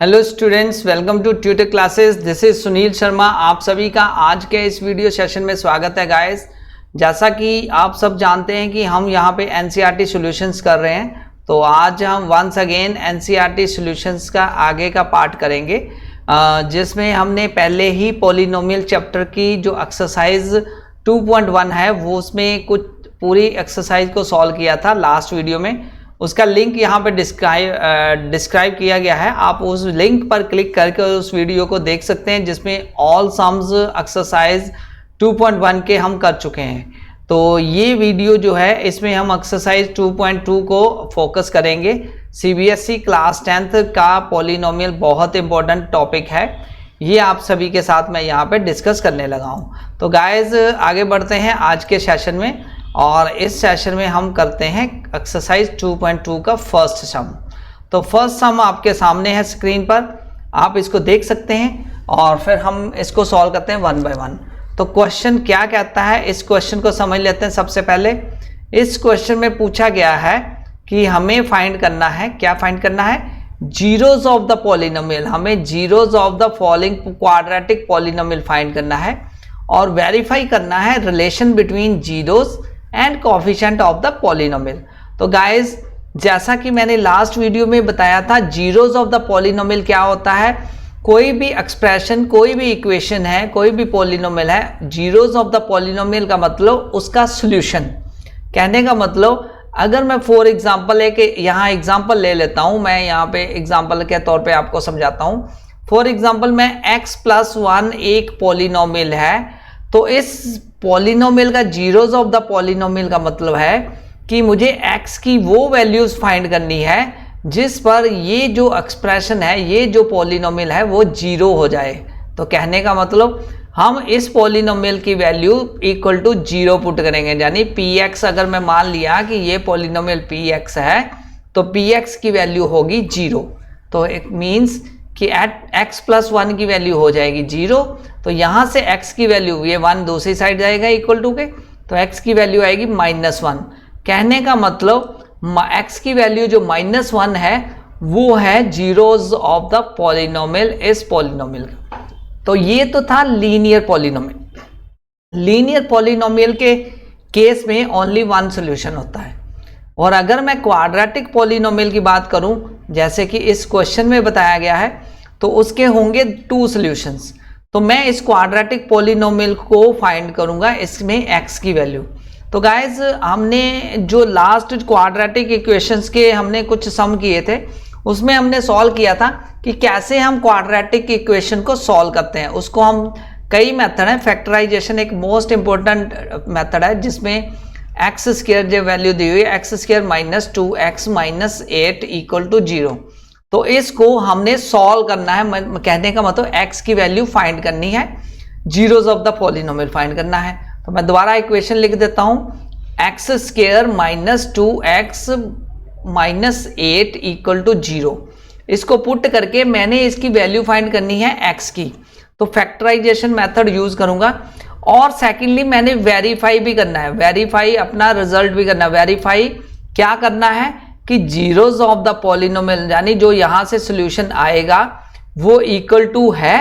Hello students, welcome to tutor classes. This is Sunil Sharma. आप सभी का आज के इस वीडियो सेशन में स्वागत है गाइस। जैसा कि आप सब जानते हैं कि हम यहाँ पे एनसीईआरटी सॉल्यूशंस कर रहे हैं, तो आज हम वंस अगेन एनसीईआरटी सॉल्यूशंस का आगे का पार्ट करेंगे, जिसमें हमने पहले ही पॉलिनोमियल चैप्टर की जो एक्सरसाइज 2.1 है वो उसमें कुछ पूरी एक्सरसाइज को सॉल्व किया था लास्ट वीडियो में। उसका लिंक यहाँ पे डिस्क्राइब किया गया है। आप उस लिंक पर क्लिक करके उस वीडियो को देख सकते हैं, जिसमें ऑल सम्स एक्सरसाइज 2.1 के हम कर चुके हैं। तो ये वीडियो जो है इसमें हम एक्सरसाइज 2.2 को फोकस करेंगे। सीबीएसई क्लास 10th का पॉलिनोमियल बहुत इंपॉर्टेंट टॉपिक है, ये आप सभी के साथ मैं यहाँ पे डिस्कस करने लगा हूँ। तो गाइज आगे बढ़ते हैं आज के सेशन में, और इस सेशन में हम करते हैं एक्सरसाइज 2.2 का फर्स्ट सम। तो फर्स्ट सम आपके सामने है स्क्रीन पर, आप इसको देख सकते हैं और फिर हम इसको सॉल्व करते हैं वन बाय वन। तो क्वेश्चन क्या कहता है, इस क्वेश्चन को समझ लेते हैं। सबसे पहले इस क्वेश्चन में पूछा गया है कि हमें फाइंड करना है, क्या फाइंड करना है, जीरोज ऑफ द पॉलिनोमियल। हमें zeros of the following quadratic polynomial find करना है और वेरीफाई करना है relation between zeros and coefficient of the polynomial. तो गाइज जैसा कि मैंने लास्ट वीडियो में बताया था, जीरोज ऑफ द पॉलिनोमियल क्या होता है, कोई भी एक्सप्रेशन, कोई भी इक्वेशन है, कोई भी पॉलिनोमियल है, जीरोज ऑफ द पॉलिनोमियल का मतलब उसका सॉल्यूशन। कहने का मतलब अगर मैं फॉर एग्जांपल है कि यहाँ एग्जांपल ले लेता हूँ, मैं यहाँ पे एग्जांपल के तौर पे आपको समझाता हूँ। फॉर एग्जांपल मैं x+1 एक पॉलिनोमियल है, तो इस पॉलिनोमियल का जीरोज ऑफ द पॉलिनोमियल का मतलब है कि मुझे x की वो वैल्यूज फाइंड करनी है जिस पर ये जो एक्सप्रेशन है, ये जो पॉलिनोमियल है वो जीरो हो जाए। तो कहने का मतलब हम इस पॉलिनोमियल की value equal to zero put करेंगे, यानी px अगर मैं मान लिया कि ये पॉलिनोमियल px है तो px की वैल्यू होगी जीरो। तो इट मीन्स कि एट x+1 की वैल्यू हो जाएगी जीरो। तो यहाँ से x की वैल्यू, ये 1 दूसरी साइड जाएगा इक्वल टू के, तो x की वैल्यू आएगी -1। कहने का मतलब x की वैल्यू जो -1 है वो है जीरोज ऑफ द पॉलिनोमियल, इस पॉलिनोमियल का। तो ये तो था लीनियर पॉलिनोमियल। लीनियर पॉलिनोमियल के केस में ओनली वन सॉल्यूशन होता है। और अगर मैं क्वाड्रेटिक पॉलिनोमियल की बात करूं, जैसे कि इस क्वेश्चन में बताया गया है, तो उसके होंगे 2 सॉल्यूशंस। तो मैं इस क्वाड्रेटिक पॉलिनोमियल को फाइंड करूंगा, इसमें x की वैल्यू। तो गाइज हमने जो लास्ट क्वाड्रेटिक इक्वेशंस के हमने कुछ सम किए थे, उसमें हमने सॉल्व किया था कि कैसे हम क्वाड्रेटिक इक्वेशन को सॉल्व करते हैं। उसको हम कई मेथड हैं, फैक्टराइजेशन एक मोस्ट इंपॉर्टेंट मेथड है, जिसमें एक्स स्क्वायर जो वैल्यू दी हुई है, x² - 2x - 8 = 0। तो इसको हमने सॉल्व करना है, कहने का मतलब x की वैल्यू फाइंड करनी है, zeros of the polynomial find करना है। तो मैं दोबारा इक्वेशन लिख देता हूं, x² - 2x - 8 = 0। इसको पुट करके मैंने इसकी वैल्यू फाइंड करनी है x की, तो फैक्टराइजेशन मेथड यूज करूंगा। और सेकेंडली मैंने वेरीफाई भी करना है, वेरीफाई अपना रिजल्ट भी करना है। वेरीफाई क्या करना है कि जीरोज ऑफ द पॉलिनोमियल, यानी जो यहां से सॉल्यूशन आएगा वो इक्वल टू है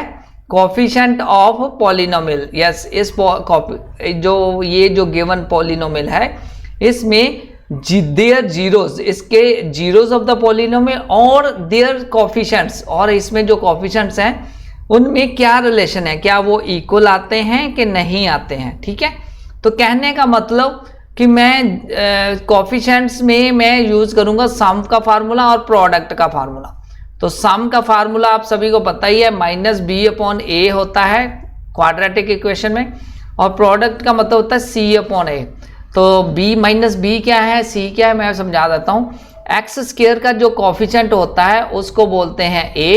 कोएफिशिएंट ऑफ पॉलिनोमियल। यस, इस जो ये जो गिवन पॉलिनोमियल है, इसमें देयर जीरोज, इसके जीरोज ऑफ द पॉलिनोमियल और देयर कोएफिशिएंट्स, और इसमें जो कोएफिशिएंट्स हैं उनमें क्या रिलेशन है, क्या वो इक्वल आते हैं कि नहीं आते हैं। ठीक है, तो कहने का मतलब कि मैं कोएफिशिएंट्स में मैं यूज करूंगा सम का फार्मूला और प्रोडक्ट का फार्मूला। तो सम का फार्मूला आप सभी को पता ही है, -b/a होता है क्वाड्रेटिक इक्वेशन में, और प्रोडक्ट का मतलब होता है c/a। तो b - b क्या है, c क्या है, मैं समझा देता हूं। x² का जो कोएफिशिएंट होता है उसको बोलते हैं a,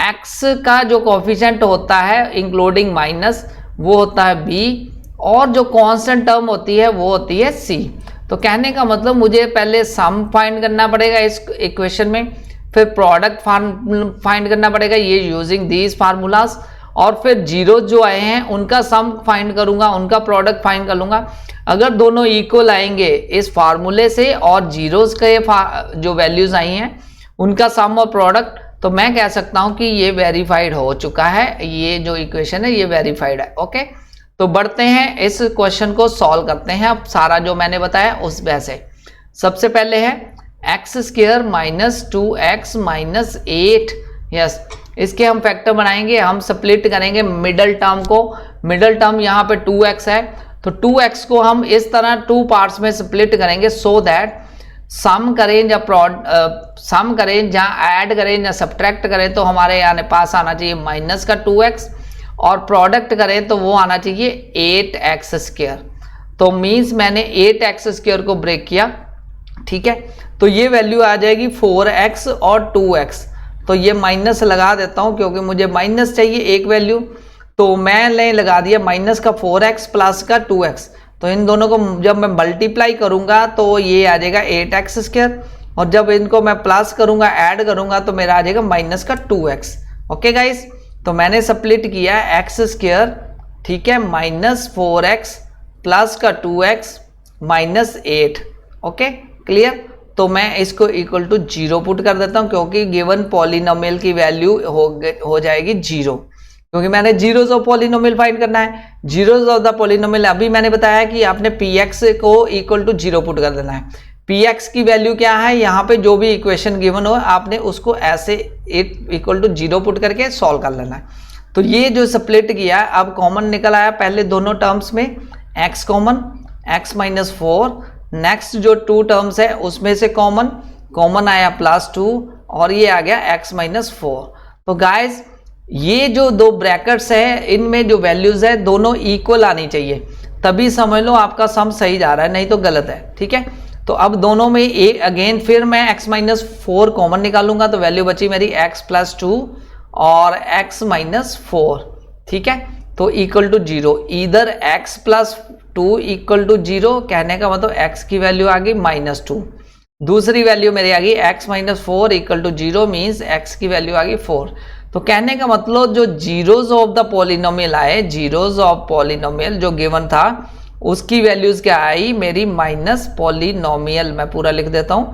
x का जो कोएफिशिएंट होता है इंक्लूडिंग माइनस वो होता है b, और जो कांस्टेंट टर्म होती है वो होती है c। तो कहने का मतलब मुझे पहले सम फाइंड करना पड़ेगा इस इक्वेशन में, फिर प्रोडक्ट फाइंड करना पड़ेगा ये यूजिंग दीज फार्मूलाज, और फिर जीरो जो आए हैं उनका सम फाइंड करूंगा, उनका प्रोडक्ट फाइंड कर लूंगा। अगर दोनों इक्वल आएंगे इस फार्मूले से और जीरोज के जो वैल्यूज आई हैं उनका सम और प्रोडक्ट, तो मैं कह सकता हूं कि ये वेरीफाइड हो चुका है, ये जो इक्वेशन है ये वेरीफाइड है। ओके, तो बढ़ते हैं इस क्वेश्चन को सॉल्व करते हैं। अब सारा जो मैंने बताया उस वैसे सबसे पहले है x square minus 2x minus 8। Yes, इसके हम फैक्टर बनाएंगे, हम स्प्लिट करेंगे मिडल टर्म को। मिडल टर्म यहाँ पे 2x है, तो 2x को हम इस तरह 2 पार्ट्स में स्प्लिट करेंगे सो दैट सम करें या सम करें, जहाँ ऐड करें या सब्ट्रैक्ट करें तो हमारे यहाँ पास आना चाहिए माइनस का 2x, और प्रोडक्ट करें तो वो आना चाहिए 8x स्क्वायर। तो मीन्स मैंने 8x स्क्वायर को ब्रेक किया, ठीक है। तो ये वैल्यू आ जाएगी 4x और 2x। तो ये माइनस लगा देता हूं क्योंकि मुझे माइनस चाहिए एक वैल्यू, तो मैंने लगा दिया माइनस का 4x प्लस का 2x। तो इन दोनों को जब मैं मल्टीप्लाई करूंगा तो ये आ जाएगा 8x स्क्वायर, और जब इनको मैं प्लस करूंगा ऐड करूंगा तो मेरा आ जाएगा माइनस का 2x। ओके गाइस, तो मैंने स्प्लिट किया x स्क्वायर, ठीक है, माइनस 4x प्लस का 2x माइनस 8। Okay clear. तो मैं इसको इक्वल टू 0 पुट कर देता हूं क्योंकि गिवन पॉलिनोमियल की वैल्यू हो जाएगी 0, क्योंकि मैंने जीरोज ऑफ पॉलिनोमियल फाइंड करना है। जीरोज ऑफ द पॉलिनोमियल अभी मैंने बताया कि आपने px को इक्वल टू 0 पुट कर देना है। px की वैल्यू क्या है, यहाँ पे जो भी इक्वेशन गिवन हो आपने उसको ऐसे इक्वल टू 0 पुट करके सॉल्व कर लेना है। तो ये जो स्प्लिट किया अब कॉमन निकल आया पहले दोनों टर्म्स में, x common, x minus 4, next जो 2 टर्म्स है उसमें से कॉमन आया +2, और ये आ गया x माइनस 4। तो गाइज ये जो 2 ब्रैकेट्स है इनमें जो वैल्यूज है दोनों इक्वल आनी चाहिए, तभी समझ लो आपका सम सही जा रहा है, नहीं तो गलत है, ठीक है। तो अब दोनों में अगेन फिर मैं x माइनस 4 कॉमन निकालूंगा तो वैल्यू बची मेरी x प्लस 2 और x माइनस 4, ठीक है। तो इक्वल टू 0, इधर x प्लस 2 इक्वल टू 0, कहने का मतलब x की वैल्यू आ गई -2, दूसरी वैल्यू मेरी आ गई x minus 4 equal to 0, means x की वैल्यू आ गई 4। तो कहने का मतलब जो जीरोज ऑफ द पॉलिनोमियल आए, जीरोज ऑफ पॉलिनोमियल जो गिवन था उसकी वैल्यूज क्या आई मेरी माइनस पॉलिनोमियल, मैं पूरा लिख देता हूं,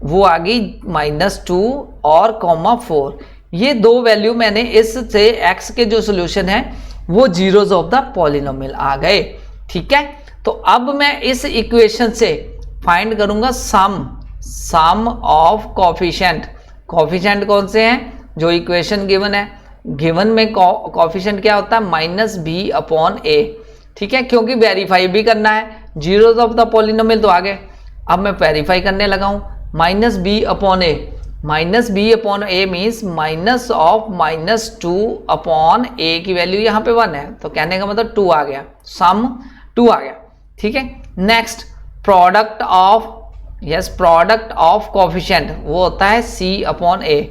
वो आ गई -2 और -4। ये 2 वैल्यू मैंने इससे x के जो सोल्यूशन है वो जीरोज ऑफ द पॉलिनोमियल आ गए, ठीक है। तो अब मैं इस इक्वेशन से फाइंड करूंगा सम ऑफ कोफिशिएंट। कोफिशिएंट कौन से हैं, जो इक्वेशन गिवन है, गिवन में कोफिशिएंट क्या होता है -b/a, ठीक है, क्योंकि वेरीफाई भी करना है, जीरोज ऑफ द पॉलिनोमियल तो आ गए, अब मैं वेरीफाई करने लगा हूं। -b/a, -b/a means minus of -2/a की वैल्यू यहाँ पे 1 है, तो कहने का मतलब 2 आ गया, सम 2 आ गया, ठीक है। नेक्स्ट प्रोडक्ट ऑफ कोफिशिएंट वो होता है c/a,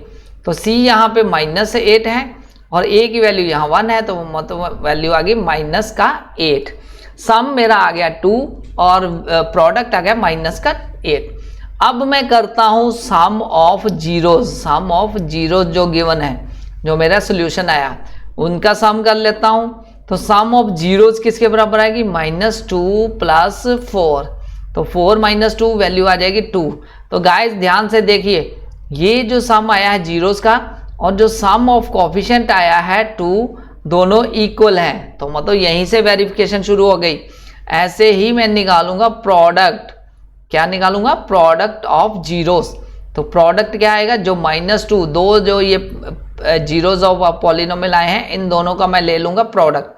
तो c यहाँ पे -8 है और a की वैल्यू यहाँ 1 है, तो मतलब वैल्यू आ गई -8। सम मेरा आ गया 2 और प्रोडक्ट आ गया -8। अब मैं करता हूं सम ऑफ जीरोज जो गिवन है, जो मेरा सोल्यूशन आया उनका सम कर लेता हूं। तो सम ऑफ जीरोज किसके बराबर आएगी -2 प्लस 4, तो 4 - 2 वैल्यू आ जाएगी 2। तो गाइस ध्यान से देखिए, ये जो सम आया है जीरोज का और जो सम ऑफ कोफिशिएंट आया है 2, दोनों इक्वल हैं, तो मतलब यहीं से वेरिफिकेशन शुरू हो गई। ऐसे ही मैं निकालूंगा प्रोडक्ट, क्या निकालूंगा, प्रोडक्ट ऑफ जीरोज। तो प्रोडक्ट क्या आएगा, जो -2, 2 जो ये जीरोज ऑफ पॉलिनोमियल आए हैं इन दोनों का मैं ले लूंगा प्रोडक्ट,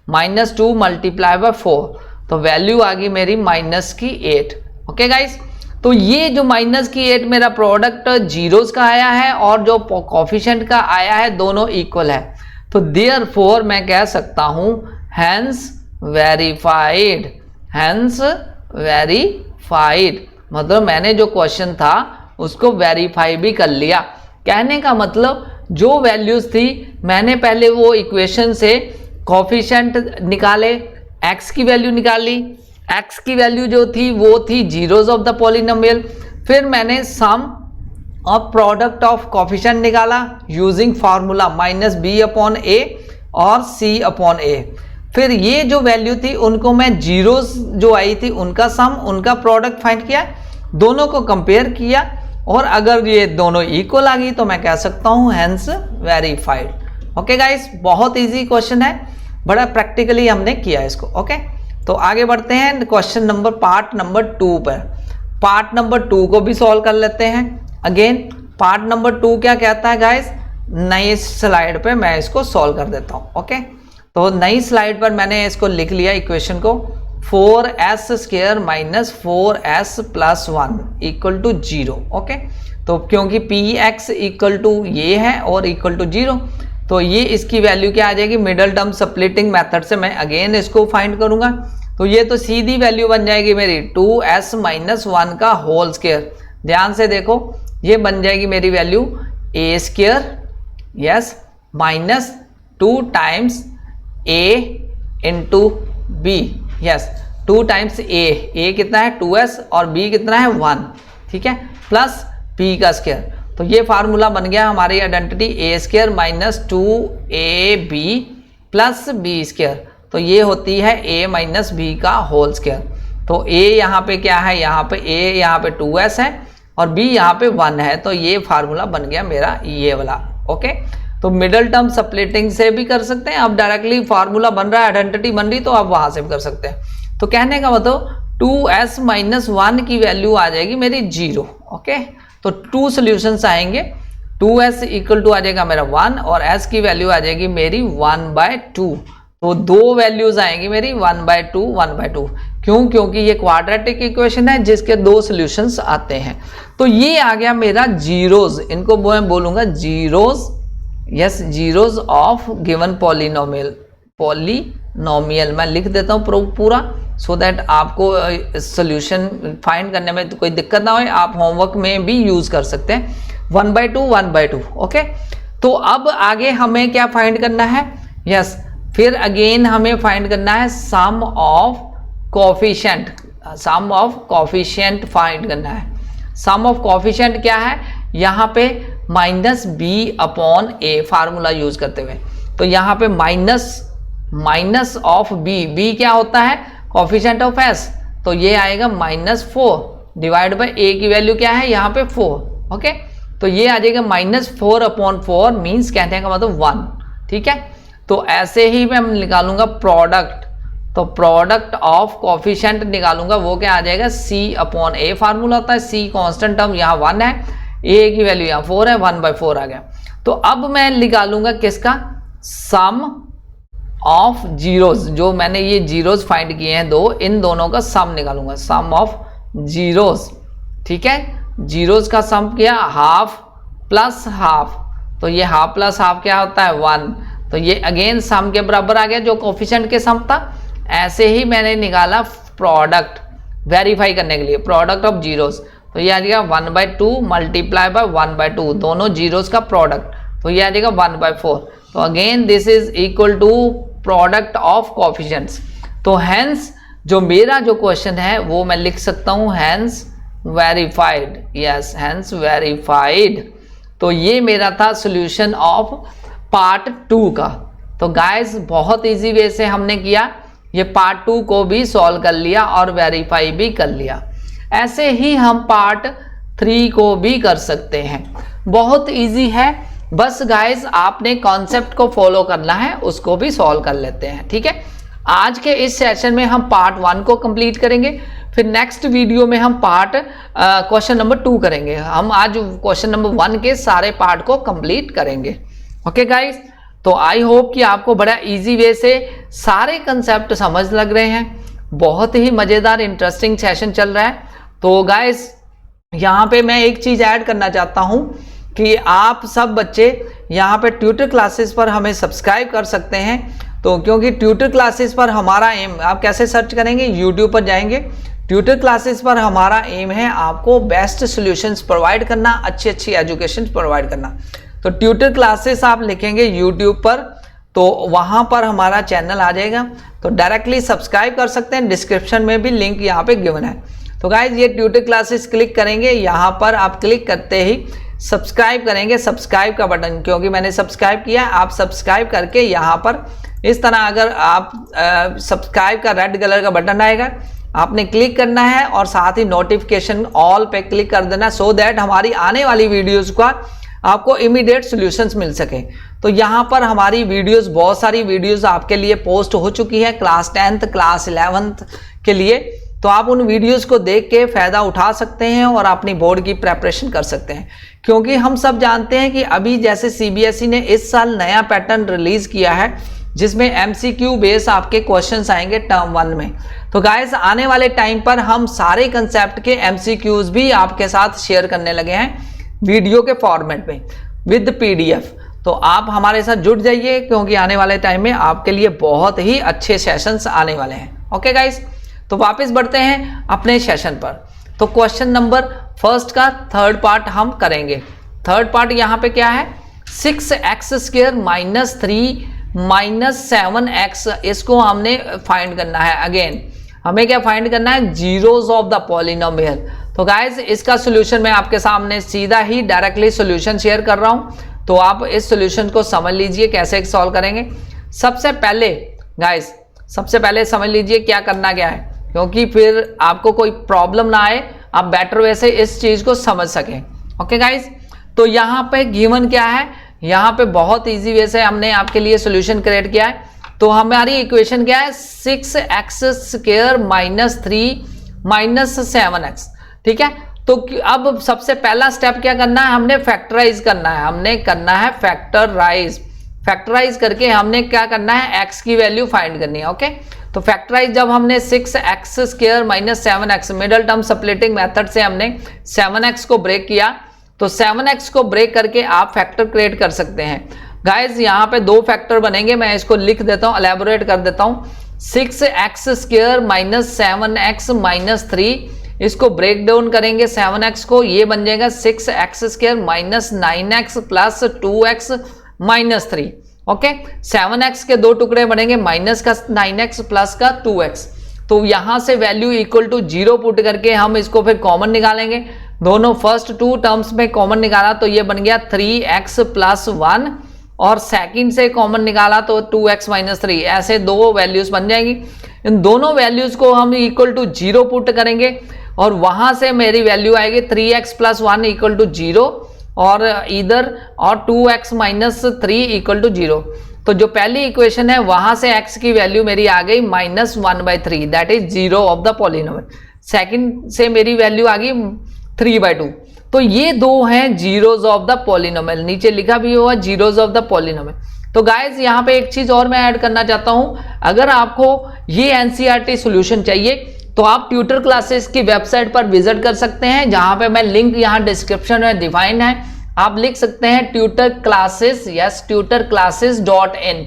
-2 मल्टीप्लाई बाय 4, तो वैल्यू आ गई मेरी -8। ओके गाइस, तो ये जो -8 मेरा प्रोडक्ट जीरोज का आया है और जो कोफिशिएंट का आया है दोनों इक्वल है, तो देयरफॉर मैं कह सकता हूं हेंस वेरीफाइड, मतलब मैंने जो क्वेश्चन था उसको वेरीफाई भी कर लिया। कहने का मतलब जो वैल्यूज थी मैंने पहले वो इक्वेशन से कोफिशिएंट निकाले, x की वैल्यू निकाली, x की वैल्यू जो थी वो थी जीरोज ऑफ द पॉलिनोमियल, फिर मैंने सम ऑफ प्रोडक्ट ऑफ कोफिशिएंट निकाला यूजिंग फार्मूला -b/a और c/a। फिर ये जो वैल्यू थी उनको मैं जीरोज जो आई थी उनका सम, उनका प्रोडक्ट फाइंड किया, दोनों को कंपेयर किया और अगर ये दोनों इक्वल आ गई तो मैं कह सकता हूं हेंस वेरीफाइड। ओके गाइस, बहुत इजी क्वेश्चन है, बड़ा प्रैक्टिकली हमने किया इसको। ओके, तो आगे बढ़ते हैं क्वेश्चन नंबर पार्ट नंबर 2 पर। पार्ट नंबर 2 को भी सॉल्व कर लेते हैं। अगेन पार्ट नंबर 2 क्या कहता है गाइस, नई स्लाइड पे मैं इसको सॉल्व कर देता हूं। ओके, तो नई स्लाइड पर मैंने इसको लिख लिया इक्वेशन को, 4s square minus 4s plus 1 equal to 0। Okay, तो क्योंकि px इक्वल टू ये है और इक्वल टू 0, तो ये इसकी वैल्यू क्या आ जाएगी, मिडल टर्म स्प्लिटिंग मेथड से मैं अगेन इसको फाइंड करूंगा। तो ये तो सीधी वैल्यू बन जाएगी मेरी 2s माइनस 1 का होल स्क्वायर। ध्यान से देखो, ये बन जाएगी मेरी value a square, yes, minus 2 times a into b, yes, 2 times a कितना है 2s और b कितना है 1, ठीक है, प्लस p का स्क्वायर। तो ये फार्मूला बन गया हमारी identity a square minus 2ab plus b square. तो ये होती है a माइनस b का होल स्क्वायर। तो a यहाँ पे क्या है, यहाँ पे a यहाँ पे 2s है और b यहाँ पे 1 है, तो ये फार्मूला बन गया मेरा ये वाला। ओके, तो मिडल टर्म स्प्लिटिंग से भी कर सकते हैं, अब डायरेक्टली फार्मूला बन रहा है, आइडेंटिटी बन रही, तो आप वहां से भी कर सकते हैं। तो कहने का मतलब 2s माइनस 1 की वैल्यू आ जाएगी मेरी 0। ओके, तो 2 सॉल्यूशंस आएंगे, 2s इक्वल टू आ जाएगा मेरा 1 और s की वैल्यू आ जाएगी मेरी 1/2। तो 2 वैल्यूज आएंगी मेरी 1/2 1/2। क्यों? क्योंकि ये क्वाड्रेटिक इक्वेशन है जिसके 2 सॉल्यूशंस आते हैं। तो ये आ गया मेरा जीरोज, इनको मैं बोलूंगा zeros, yes, zeros of given polynomial. Polynomial मैं लिख देता हूँ पूरा, सो दैट आपको सोल्यूशन फाइंड करने में तो कोई दिक्कत ना हो, आप होमवर्क में भी यूज कर सकते हैं। 1/2 1/2। ओके, तो अब आगे हमें क्या फाइंड करना है, यस, फिर अगेन हमें फाइंड करना है sum of coefficient. Sum of coefficient find करना है। सम ऑफ कोफिशिएंट क्या है, यहाँ पे minus B upon A formula use करते हुए, तो यहाँ पे माइनस ऑफ बी क्या होता है, कोफिशिएंट ऑफ एस, तो ये आएगा -4 डिवाइड बाय ए की वैल्यू क्या है यहाँ पे 4। ओके, तो ये आ जाएगा -4/4 मीन्स कहने का मतलब 1। ठीक है, तो ऐसे ही मैं निकालूंगा प्रोडक्ट, तो प्रोडक्ट ऑफ कोफिशिएंट निकालूंगा, वो क्या आ जाएगा C/A फार्मूला होता है, C कांस्टेंट टर्म यहाँ 1 है, A की वैल्यू यहाँ 4 है, 1/4 आ गया। तो अब मैं निकालूंगा किसका, सम ऑफ जीरोज, जो मैंने ये जीरोज फाइंड किए हैं दो, इन दोनों का सम निकालूंगा, सम ऑफ जीरोज। ठीक है, जीरोज का सम किया हाफ प्लस हाफ, तो ये हाफ प्लस हाफ क्या होता है 1, तो ये अगेन सम के बराबर आ गया जो कोफिशिएंट के सम था। ऐसे ही मैंने निकाला प्रोडक्ट वेरीफाई करने के लिए, प्रोडक्ट ऑफ जीरोज, तो ये आ जाएगा 1/2 मल्टीप्लाई बाय 1/2, दोनों जीरोज का प्रोडक्ट, तो ये आ जाएगा 1/4। तो again this is equal to product of coefficients. तो हेंस जो मेरा जो क्वेश्चन है वो मैं लिख सकता हूं hence verified, yes, hence verified. तो ये मेरा था सॉल्यूशन ऑफ पार्ट 2 का। तो गाइस बहुत इजी वे से हमने किया, ये पार्ट 2 को भी सॉल्व कर लिया और वेरीफाई भी कर लिया। ऐसे ही हम पार्ट 3 को भी कर सकते हैं, बहुत इजी है, बस गाइस आपने कॉन्सेप्ट को फॉलो करना है, उसको भी सॉल्व कर लेते हैं। ठीक है, आज के इस सेशन में हम पार्ट 1 को कंप्लीट करेंगे, फिर नेक्स्ट वीडियो में हम पार्ट क्वेश्चन नंबर 2 करेंगे। हम आज क्वेश्चन नंबर 1 के सारे पार्ट को कंप्लीट करेंगे। ओके गाइस, तो आई होप कि आपको बड़ा इजी वे से सारे कंसेप्ट समझ लग रहे हैं, बहुत ही मजेदार इंटरेस्टिंग सेशन चल रहा है। तो गाइस यहाँ पे मैं एक चीज ऐड करना चाहता हूँ कि आप सब बच्चे यहाँ पे ट्यूटर क्लासेस पर हमें सब्सक्राइब कर सकते हैं। तो क्योंकि ट्यूटर क्लासेस पर हमारा एम, आप कैसे सर्च करेंगे, यूट्यूब पर जाएंगे, ट्यूटर क्लासेस पर हमारा एम है आपको बेस्ट सॉल्यूशंस प्रोवाइड करना, अच्छी अच्छी एजुकेशन प्रोवाइड करना। तो ट्यूटर क्लासेस आप लिखेंगे यूट्यूब पर, तो वहाँ पर हमारा चैनल आ जाएगा, तो डायरेक्टली सब्सक्राइब कर सकते हैं, डिस्क्रिप्शन में भी लिंक यहाँ पे गिवन है। तो गाइज ये ट्यूटर क्लासेस क्लिक करेंगे, यहाँ पर आप क्लिक करते ही सब्सक्राइब करेंगे, सब्सक्राइब का बटन, क्योंकि मैंने सब्सक्राइब किया, आप सब्सक्राइब करके यहाँ पर इस तरह अगर आप सब्सक्राइब का रेड कलर का बटन आएगा, आपने क्लिक करना है और साथ ही नोटिफिकेशन ऑल पे क्लिक कर देना, सो दैट हमारी आने वाली वीडियोस का आपको इमीडिएट सॉल्यूशंस मिल सके। तो यहाँ पर हमारी वीडियोस, बहुत सारी वीडियोस आपके लिए पोस्ट हो चुकी है क्लास 10th क्लास 11th के लिए, तो आप उन वीडियोस को देख के फायदा उठा सकते हैं और अपनी बोर्ड की प्रेपरेशन कर सकते हैं। क्योंकि हम सब जानते हैं कि अभी जैसे सीबीएसई ने इस साल नया पैटर्न रिलीज किया है जिसमें एमसीक्यू बेस आपके क्वेश्चंस आएंगे टर्म 1 में। तो गाइस आने वाले टाइम पर हम सारे कंसेप्ट के एमसीक्यूज भी आपके साथ शेयर करने लगे हैं वीडियो के फॉर्मेट में विद पीडीएफ। तो आप हमारे साथ जुड़ जाइए क्योंकि आने वाले टाइम में आपके लिए बहुत ही अच्छे सेशंस आने वाले हैं। ओके गाइस, तो वापस बढ़ते हैं अपने सेशन पर। तो क्वेश्चन नंबर फर्स्ट का थर्ड पार्ट हम करेंगे। थर्ड पार्ट यहाँ पे क्या है, 6x² - 3 - 7x, इसको हमने फाइंड करना है। अगेन हमें क्या फाइंड करना है, जीरोस ऑफ द पॉलिनोमियल। तो गाइस इसका सोल्यूशन मैं आपके सामने सीधा ही डायरेक्टली सोल्यूशन शेयर कर रहा हूं, तो आप इस सोल्यूशन को समझ लीजिए कैसे सॉल्व करेंगे। सबसे पहले गाइस, सबसे पहले समझ लीजिए क्या करना क्या है, क्योंकि फिर आपको कोई प्रॉब्लम ना आए, आप बेटर वे से इस चीज को समझ सकें। ओके गाइस, तो यहाँ पे गिवन क्या है, यहाँ पे बहुत इजी वे से हमने आपके लिए सोल्यूशन क्रिएट किया है। तो हमारी इक्वेशन क्या है, 6x² - 3 - 7x, ठीक है। तो अब सबसे पहला स्टेप क्या करना है, हमने फैक्टराइज करना है, हमने करना है फैक्टराइज करके हमने क्या करना है, x की वैल्यू फाइंड करनी है। ओके, तो फैक्टराइज जब हमने 6x² - 7x middle term splitting method से हमने 7x को ब्रेक किया, तो 7x को ब्रेक करके आप फैक्टर क्रिएट कर सकते हैं। गाइज यहाँ पे दो फैक्टर बनेंगे, मैं इसको लिख देता हूँ, एलैबोरेट कर देता हूँ। 6x² - 7x - 3, इसको ब्रेक डाउन करेंगे 7x को, ये बन जाएगा 6x² - 9x + 2x - 3। Okay, 7x के दो टुकड़े बनेंगे, माइनस का 9x प्लस का 2x। तो यहां से वैल्यू इक्वल टू 0 पुट करके हम इसको फिर कॉमन निकालेंगे। दोनों फर्स्ट टू टर्म्स में कॉमन निकाला तो ये बन गया 3x + 1, और सेकंड से कॉमन निकाला तो 2x - 3। ऐसे दो वैल्यूज बन जाएंगी। इन दोनों वैल्यूज को हम इक्वल टू 0 पुट करेंगे और वहां से मेरी वैल्यू आएगी 3x + 1 = 0 और इधर और 2x - 3 = 0। तो जो पहली इक्वेशन है वहां से x की वैल्यू मेरी आ गई -1/3, that is 0 of the polynomial. Second से मेरी वैल्यू आ गई 3/2। तो ये दो हैं जीरोस ऑफ द पॉलिनोमियल, नीचे लिखा भी हुआ जीरोस ऑफ द पॉलिनोमियल। तो गाइज यहाँ पे एक चीज और मैं ऐड करना चाहता हूं, अगर आपको ये एनसीईआरटी सॉल्यूशन चाहिए तो आप ट्यूटर क्लासेस की वेबसाइट पर विजिट कर सकते हैं, जहां पे मैं लिंक यहाँ डिस्क्रिप्शन में डिफाइन है। आप लिख सकते हैं ट्यूटर क्लासेस, यस tutorclasses.in।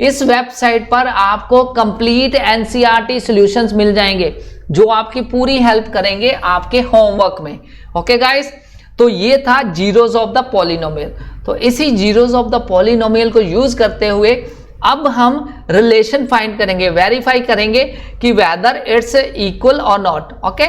इस वेबसाइट पर आपको कंप्लीट एनसीईआरटी सॉल्यूशंस मिल जाएंगे जो आपकी पूरी हेल्प करेंगे आपके होमवर्क में। ओके गाइस, तो ये था जीरोस ऑफ द पॉलिनोमियल। तो इसी जीरोस ऑफ द पॉलिनोमियल को यूज करते हुए अब हम रिलेशन फाइंड करेंगे, वेरीफाई करेंगे कि वेदर इट्स इक्वल और नॉट। ओके,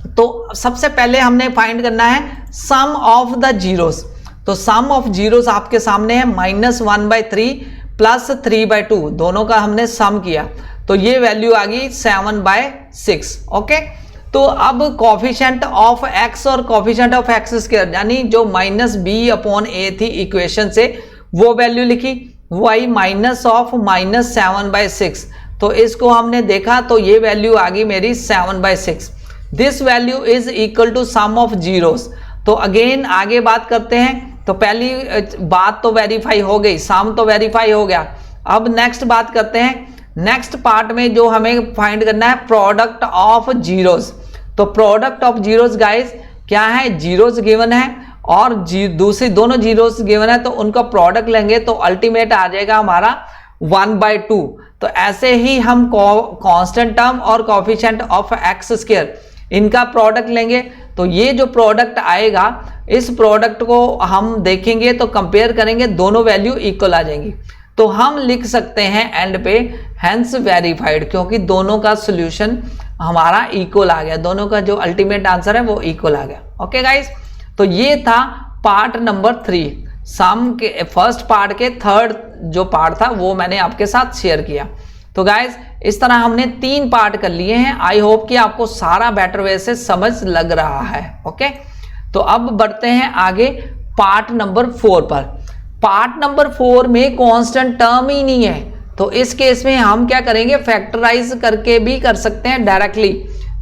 तो सबसे पहले हमने फाइंड करना है सम ऑफ द जीरोस। तो सम ऑफ जीरोस आपके सामने है, -1/3 + 3/2, दोनों का हमने सम किया तो ये वैल्यू आ गई 7/6। ओके, तो अब कोफिशिएंट ऑफ x और कोफिशिएंट ऑफ x², यानी जो -b/a थी इक्वेशन से, वो वैल्यू लिखी, वो आई -7/6। तो इसको हमने देखा तो ये वैल्यू आ गई मेरी 7/6। This value is equal to sum of zeros. तो अगेन आगे बात करते हैं। तो पहली बात तो वेरीफाई हो गई, सम तो वेरीफाई हो गया। अब नेक्स्ट बात करते हैं, नेक्स्ट पार्ट में जो हमें फाइंड करना है प्रोडक्ट ऑफ जीरोस। तो प्रोडक्ट ऑफ जीरोस गाइस क्या है, जीरोस गिवन है और दूसरी दोनों जीरोस गिवन है, तो उनका प्रोडक्ट लेंगे तो अल्टीमेट आ जाएगा हमारा 1/2। तो ऐसे ही हम कांस्टेंट टर्म और कोफिशिएंट ऑफ x², इनका प्रोडक्ट लेंगे तो ये जो प्रोडक्ट आएगा, इस प्रोडक्ट को हम देखेंगे तो कंपेयर करेंगे, दोनों वैल्यू इक्वल आ जाएंगी। तो हम लिख सकते हैं एंड पे हेंस वेरीफाइड, क्योंकि दोनों का सॉल्यूशन हमारा इक्वल आ गया, दोनों का जो अल्टीमेट आंसर है वो इक्वल आ गया। ओके गाइस, तो ये था पार्ट नंबर 3। सम के फर्स्ट पार्ट के थर्ड जो पार्ट था वो मैंने आपके साथ शेयर किया। तो गाइज इस तरह हमने 3 पार्ट कर लिए हैं। आई होप कि आपको सारा बेटर वे से समझ लग रहा है। ओके, तो अब बढ़ते हैं आगे पार्ट नंबर 4 पर। पार्ट नंबर 4 में कांस्टेंट टर्म ही नहीं है, तो इस केस में हम क्या करेंगे, फैक्टराइज करके भी कर सकते हैं डायरेक्टली।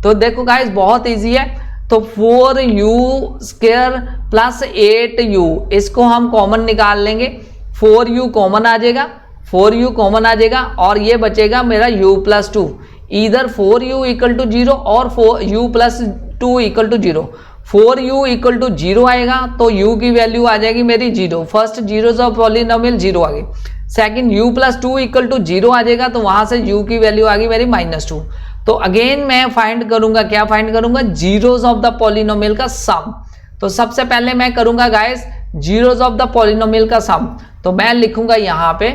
तो देखो गाइज बहुत इजी है। तो 4u² प्लस 8u, इसको हम कॉमन निकाल लेंगे। 4u कॉमन आ जाएगा, 4u कॉमन आ जाएगा और ये बचेगा मेरा u प्लस 2। इधर 4u इक्वल टू 0 और 4u plus 2 equal to 0। 4u equal to 0 आएगा तो u की वैल्यू आ जाएगी मेरी 0। फर्स्ट जीरोस ऑफ पॉलिनोमियल 0 आ गई। Second u plus 2 equal to 0 आ जाएगा तो वहां से u की वैल्यू आ गई मेरी -2। तो अगेन मैं फाइंड करूंगा, क्या फाइंड करूंगा, जीरोस ऑफ द पॉलिनोमियल का सम। तो सबसे पहले मैं करूंगा guys zeros of the polynomial का सम। तो मैं लिखूंगा यहाँ पे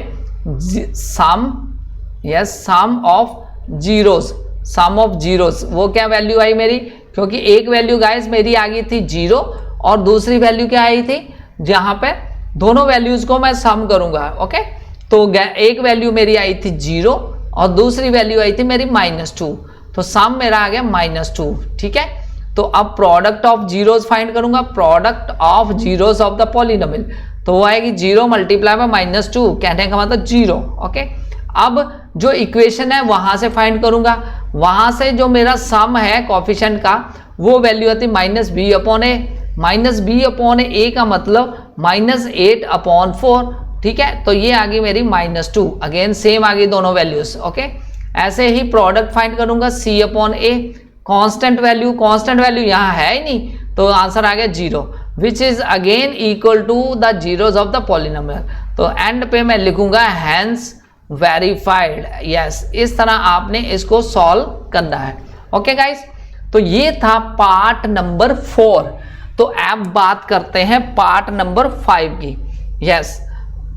sum, yes, sum of zeros. Sum of zeros वो क्या वैल्यू आई मेरी, क्योंकि एक वैल्यू गाइस मेरी आ गई थी 0 और दूसरी वैल्यू क्या आई थी, जहां पे दोनों वैल्यूज को मैं सम करूंगा। ओके, तो एक वैल्यू मेरी आई थी 0 और दूसरी वैल्यू आई थी मेरी -2। तो सम मेरा आ गया -2। ठीक है, तो अब प्रोडक्ट ऑफ जीरोस फाइंड करूंगा, product of zeros of the polynomial. तो वो आएगी 0 मल्टीप्लाई बाय -2, कहने का मतलब 0। ओके, अब जो इक्वेशन है वहां से फाइंड करूंगा। वहां से जो मेरा सम है कोफिशिएंट का वो वैल्यू आती -b/a। -b/a का मतलब -8/4। ठीक है, तो ये आ गई मेरी -2। अगेन सेम आ गई दोनों वैल्यूज। ओके, ऐसे ही प्रोडक्ट फाइंड करूंगा c/a। कांस्टेंट वैल्यू यहाँ है ही नहीं, तो आंसर आ गया 0, which is again equal to the zeros of the polynomial. तो एंड पे मैं लिखूंगा हैंस वेरीफाइड। यस, इस तरह आपने इसको सॉल्व करना है। ओके गाइस, तो ये था पार्ट नंबर 4। तो अब बात करते हैं पार्ट नंबर 5 की। यस,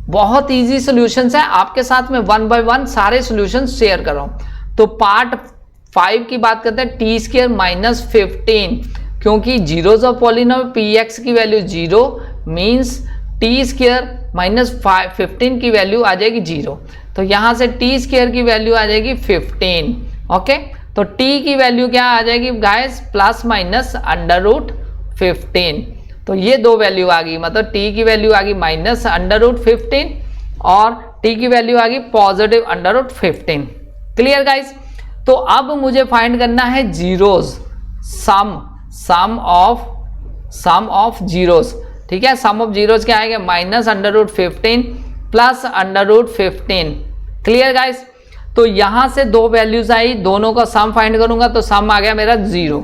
बहुत इजी सॉल्यूशंस है, आपके साथ में 1 बाय 1 सारे सॉल्यूशंस शेयर कर रहा हूं। तो पार्ट 5 की बात करते हैं, t² - 15, क्योंकि जीरोस ऑफ पॉलिनोमियल px की वैल्यू 0 मींस t² - 15 की वैल्यू आ जाएगी 0। तो यहां से t² की वैल्यू आ जाएगी 15। ओके, तो t की वैल्यू क्या आ जाएगी गाइस, ±√15। तो ये दो वैल्यू आ गई, मतलब t की वैल्यू आ गई -√15 और t की वैल्यू आ गई +√15। Clear guys? तो अब मुझे फाइंड करना है जीरोस, सम ऑफ जीरोस। ठीक है, सम ऑफ जीरोस क्या आएगा, -√15 +√15। Clear guys? तो यहां से दो वैल्यूज आई, दोनों का सम फाइंड करूंगा तो सम आ गया मेरा 0।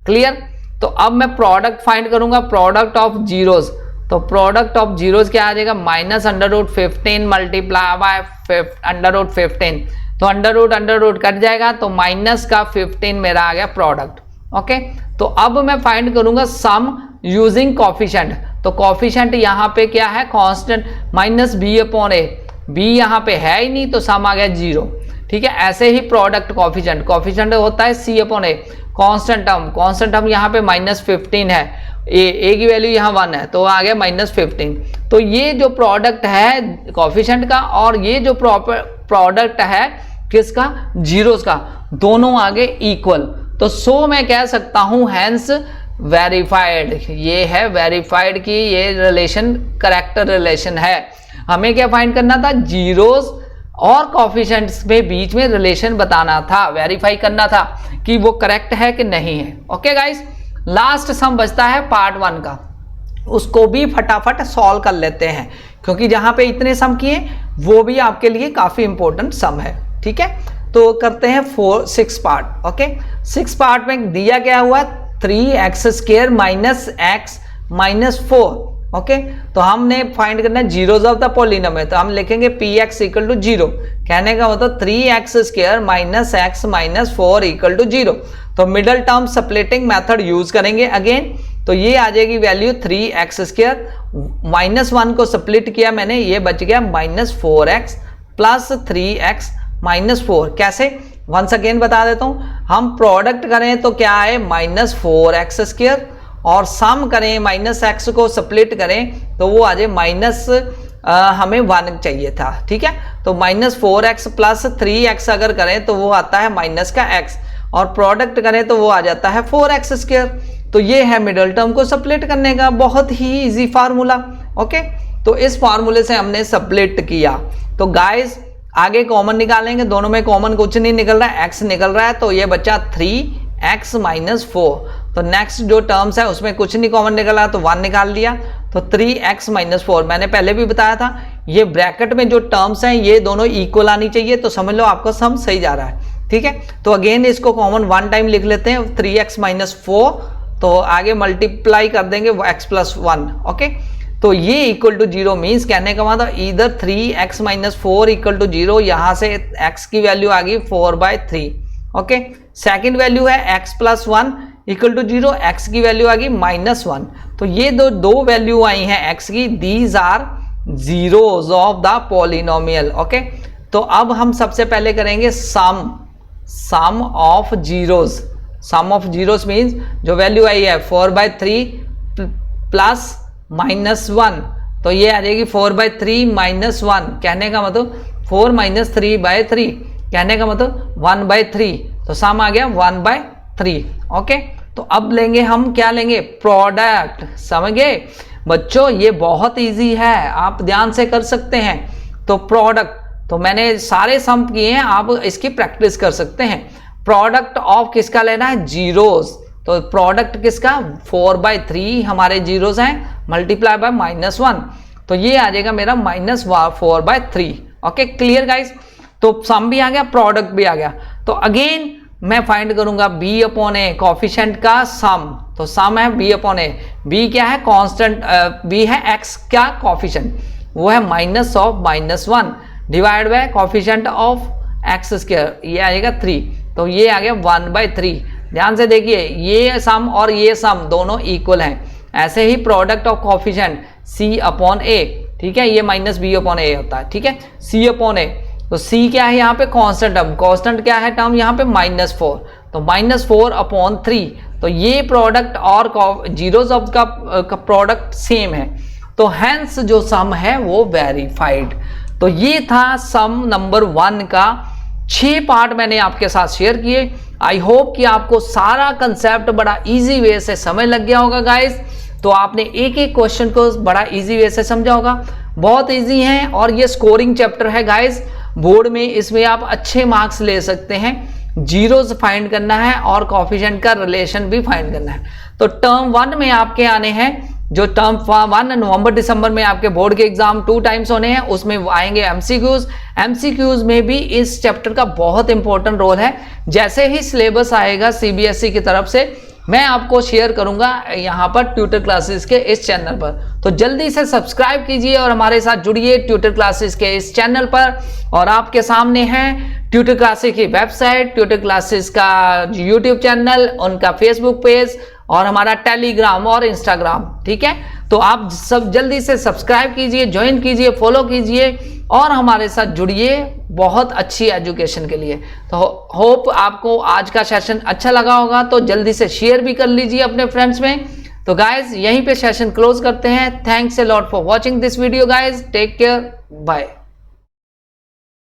क्लियर? तो अब मैं प्रोडक्ट फाइंड करूंगा, प्रोडक्ट ऑफ जीरोस। तो प्रोडक्ट ऑफ जीरोस क्या आ जाएगा, -√15 मल्टीप्लाई बाय √15। तो अंडर कट जाएगा तो माइनस का 15 मेरा आ गया प्रोडक्ट। ओके, तो अब मैं फाइंड करूंगा सम यूजिंग कॉफिशिएंट। तो कॉफिशिएंट यहाँ पे क्या है, कांस्टेंट -b/a। b यहाँ पे है ही नहीं तो सम आ गया 0। ठीक है, ऐसे ही प्रोडक्ट कॉफिशिएंट होता है c/a। कांस्टेंट टर्म यहाँ पे -15 है, a की वैल्यू यहाँ 1 है तो आ गया -15। तो ये जो प्रोडक्ट है कॉफिशिएंट का और ये जो प्रोडक्ट है किसका, जीरोस का, दोनों आगे इक्वल। तो सो मैं कह सकता हूं हैंस वेरीफाइड। ये है वेरीफाइड की ये रिलेशन करेक्ट रिलेशन है। हमें क्या फाइंड करना था, जीरोस और कॉफिशिएंट्स में बीच में रिलेशन बताना था, वेरीफाई करना था कि वो करेक्ट है कि नहीं है। ओके गाइस, लास्ट सम बचता है पार्ट 1 का, उसको भी फटाफट सॉल्व कर लेते हैं क्योंकि जहां पे इतने सम किए वो भी आपके लिए काफी इंपॉर्टेंट सम है। ठीक है, तो करते हैं 6 पार्ट। ओके, 6 पार्ट में दिया क्या हुआ, 3x² - x - 4। ओके, तो हमने फाइंड करना है जीरोस ऑफ द पॉलिनोमियल। तो हम लिखेंगे px = 0, कहने का मतलब 3x² - x - 4 = 0। तो middle term splitting method use करेंगे अगेन। तो ये आ जाएगी वैल्यू 3x², -1 को स्प्लिट किया मैंने, ये बच गया -4x प्लस 3x - 4। कैसे, वंस अगेन बता देता हूं, हम प्रोडक्ट करें तो क्या है -4x² और सम करें -x को स्प्लिट करें तो वो आ जाए हमें 1 चाहिए था। ठीक है, तो -4x प्लस 3x अगर करें तो वो आता है माइनस का x, और प्रोडक्ट करें तो वो आ जाता है 4x स्क्वायर। तो ये है मिडल टर्म को सप्लिट करने का बहुत ही इजी फार्मूला। ओके, तो इस फार्मूले से हमने सप्लिट किया। तो गाइस आगे कॉमन निकालेंगे, दोनों में कॉमन कुछ नहीं निकल रहा है, x निकल रहा है, तो ये बच्चा 3x - 4। तो नेक्स्ट जो टर्म्स है उसमें कुछ नहीं कॉमन निकला तो 1 निकाल लिया, तो 3x - 4। मैंने पहले भी बताया था ये ब्रैकेट में जो टर्म्स हैं ये दोनों इक्वल आनी चाहिए, तो समझ लो आपका सम सही जा रहा है। ठीक है, तो अगेन इसको कॉमन 1 टाइम लिख लेते हैं, 3x - 4, तो आगे मल्टीप्लाई कर देंगे x + 1। ओके, तो ये इक्वल टू 0 मीन्स कहने का मतलब इधर 3x - 4 इक्वल टू 0, यहां से x की वैल्यू आ गई 4/3। ओके, सेकेंड वैल्यू है x + 1 इक्वल टू 0, x की वैल्यू आ गई -1। तो ये दो वैल्यू आई हैं x की, these are zeros of the polynomial. Okay, तो अब हम सबसे पहले करेंगे sum of zeros. Sum of zeros means जो वैल्यू आई है 4/3 प्लस -1, तो ये आ जाएगी 4/3 - 1, कहने का मतलब 4 - 3/3, कहने का मतलब 1/3, तो सम आ गया 1/3। ओके, तो अब लेंगे हम क्या लेंगे, प्रोडक्ट। समझ गए बच्चों, ये बहुत इजी है, आप ध्यान से कर सकते हैं। तो प्रोडक्ट, तो मैंने सारे सम किए हैं, आप इसकी प्रैक्टिस कर सकते हैं। प्रोडक्ट ऑफ किसका लेना है, जीरोज। तो प्रोडक्ट किसका, 4/3 हमारे जीरोज हैं, मल्टीप्लाई बाय -1, तो ये आ जाएगा मेरा -4/3। Okay, clear guys. तो सम भी आ गया, प्रोडक्ट भी आ गया। तो अगेन मैं फाइंड करूंगा b/a, कोफिशिएंट का सम। तो सम है b/a, b क्या है, कांस्टेंट, b है x क्या, कोफिशिएंट, वो है -1 divide by coefficient of x square, ये आएगा 3, तो ये आ गया 1/3। ध्यान से देखिए, ये सम और ये सम दोनों इक्वल हैं। ऐसे ही प्रोडक्ट ऑफ कोफिशिएंट c/a, ठीक है, ये -b/a होता है। ठीक है, c/a, तो c क्या है यहाँ पे, कांस्टेंट टर्म। कांस्टेंट क्या है टर्म यहाँ पे, -4, तो -4/3। तो ये प्रोडक्ट और जीरोज ऑफ का प्रोडक्ट सेम है, तो हेंस जो सम है वो वेरीफाइड। तो ये था सम नंबर 1 का 6 पार्ट मैंने आपके साथ शेयर किए। आई होप कि आपको सारा कंसेप्ट बड़ा इजी वे से समझ लग गया होगा गाइस। तो आपने एक एक क्वेश्चन को बड़ा इजी वे से समझा होगा, बहुत इजी है, और ये स्कोरिंग चैप्टर है गाइस। बोर्ड में इसमें आप अच्छे मार्क्स ले सकते हैं। जीरोज फाइंड करना है और कोफिशिएंट का रिलेशन भी फाइंड करना है। तो टर्म 1 में आपके आने हैं, जो टर्म 1 नवंबर दिसंबर में आपके बोर्ड के एग्जाम 2 टाइम्स होने हैं, उसमें आएंगे एमसीक्यूज। एमसीक्यूज में भी इस चैप्टर का बहुत इंपॉर्टेंट रोल है। जैसे ही सिलेबस आएगा सीबीएसई की तरफ से, मैं आपको शेयर करूंगा यहाँ पर ट्यूटर क्लासेस के इस चैनल पर। तो जल्दी से सब्सक्राइब कीजिए और हमारे साथ जुड़िए ट्यूटर क्लासेस के इस चैनल पर। और आपके सामने है ट्यूटर क्लासेस की वेबसाइट, ट्यूटर क्लासेस का यूट्यूब चैनल, उनका फेसबुक पेज और हमारा टेलीग्राम और इंस्टाग्राम। ठीक है, तो आप सब जल्दी से सब्सक्राइब कीजिए, ज्वाइन कीजिए, फॉलो कीजिए और हमारे साथ जुड़िए बहुत अच्छी एजुकेशन के लिए। तो होप आपको आज का सेशन अच्छा लगा होगा, तो जल्दी से शेयर भी कर लीजिए अपने फ्रेंड्स में। तो गाइज यहीं पे सेशन क्लोज करते हैं। Thanks a lot for watching this video guys, take care, bye.